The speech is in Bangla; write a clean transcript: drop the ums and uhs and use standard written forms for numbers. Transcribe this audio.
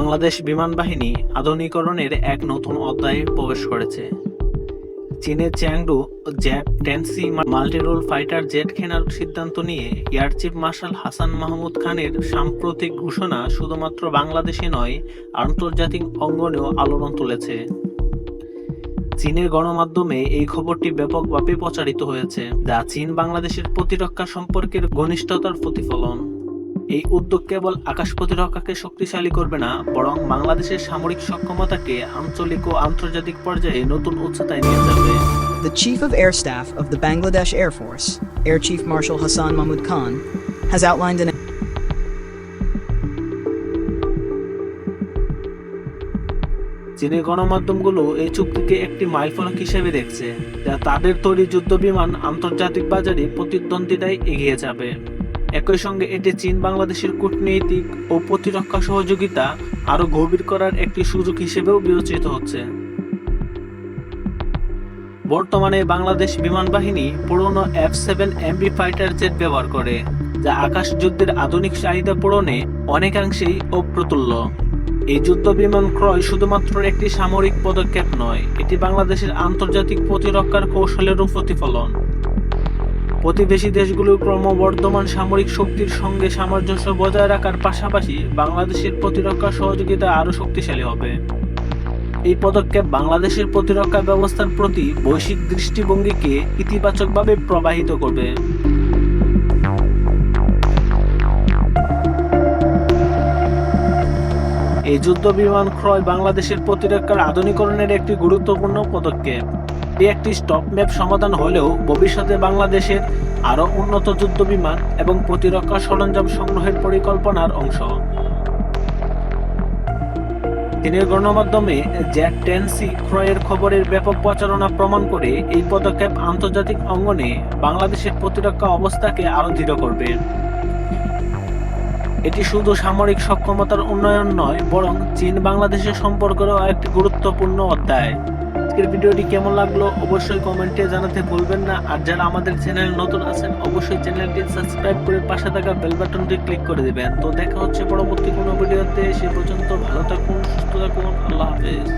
বাংলাদেশ বিমান বাহিনী আধুনিকরণের এক নতুন অধ্যায়ে প্রবেশ করেছে। চীনের চ্যাংডু জ্যাট-10সি মাল্টি-রোল ফাইটার জেট কেনার সিদ্ধান্ত নিয়ে air chief marshal Hasan Mahmud খানের সাম্প্রতিক ঘোষণা শুধুমাত্র বাংলাদেশে নয়, আন্তর্জাতিক অঙ্গনেও আলোড়ন তুলেছে। চীনের গণমাধ্যমে এই খবরটি ব্যাপকভাবে প্রচারিত হয়েছে, যা চীন বাংলাদেশের প্রতিরক্ষা সম্পর্কের ঘনিষ্ঠতার প্রতিফলন। এই উদ্যোগ কেবল আকাশ প্রতিরক্ষাকে শক্তিশালী করবে না, বরং বাংলাদেশের সামরিক সক্ষমতাকে আঞ্চলিক ও আন্তর্জাতিক পর্যায়ে নতুন উচ্চতায় নিয়ে যাবে। The Chief of Air Staff of the Bangladesh Air Force, Air Chief Marshal Hassan Mahmud Khan, has outlined an চীনের গণমাধ্যমগুলো এই চুক্তিকে একটি মাইলফলক হিসেবে দেখছে, যা তাদের তৈরি যুদ্ধবিমান আন্তর্জাতিক বাজারে প্রতিদ্বন্দ্বিতায় এগিয়ে যাবে। একই সঙ্গে এটি চীন বাংলাদেশের কূটনৈতিক ও প্রতিরক্ষা সহযোগিতা আরও গভীর করার একটি সুযোগ হিসেবেও বিবেচিত হচ্ছে। বর্তমানে বাংলাদেশ বিমান বাহিনী পুরনো F-7MB ফাইটার জেট ব্যবহার করে, যা আকাশ যুদ্ধের আধুনিক চাহিদা পূরণে অনেকাংশেই অপ্রতুল্য। এই যুদ্ধ বিমান ক্রয় শুধুমাত্র একটি সামরিক পদক্ষেপ নয়, এটি বাংলাদেশের আন্তর্জাতিক প্রতিরক্ষার কৌশলেরও প্রতিফলন। প্রতিবেশী দেশগুলোর ক্রমবর্ধমান সামরিক শক্তির সঙ্গে সামঞ্জস্য বজায় রাখার পাশাপাশি বাংলাদেশের প্রতিরক্ষা সহযোগিতা আরও শক্তিশালী হবে। এই পদক্ষেপ বাংলাদেশের প্রতিরক্ষা ব্যবস্থার প্রতি বৈশ্বিক দৃষ্টিভঙ্গিকে ইতিবাচকভাবে প্রবাহিত করবে। এই যুদ্ধ বিমান ক্রয় বাংলাদেশের প্রতিরক্ষার আধুনিকরণের একটি গুরুত্বপূর্ণ পদক্ষেপ। এটি একটি স্টপম্যাপ সমাধান হলেও ভবিষ্যতে বাংলাদেশের আরও উন্নত যুদ্ধ বিমান এবং প্রতিরক্ষা সরঞ্জাম সংগ্রহের পরিকল্পনার অংশ। চীনের গণমাধ্যমে জ্যাট-10সি ক্রয়ের খবরের ব্যাপক প্রচারণা প্রমাণ করে এই পদক্ষেপ আন্তর্জাতিক অঙ্গনে বাংলাদেশের প্রতিরক্ষা অবস্থাকে আরও দৃঢ় করবে। এটি শুধু সামরিক সক্ষমতার উন্নয়ন নয়, বরং চীন বাংলাদেশের সম্পর্কেরও একটি গুরুত্বপূর্ণ অধ্যায়। আজকের ভিডিওটি কেমন লাগলো অবশ্যই কমেন্টে জানাতে ভুলবেন না। আর যারা আমাদের চ্যানেল নতুন আছেন অবশ্যই চ্যানেলটি সাবস্ক্রাইব করে পাশে থাকা বেল বাটনটি ক্লিক করে দিবেন। তো দেখা হচ্ছে পরবর্তী কোনো ভিডিওতে। সে পর্যন্ত ভালো থাকুন, সুস্থ থাকুন, আল্লাহ হাফেজ।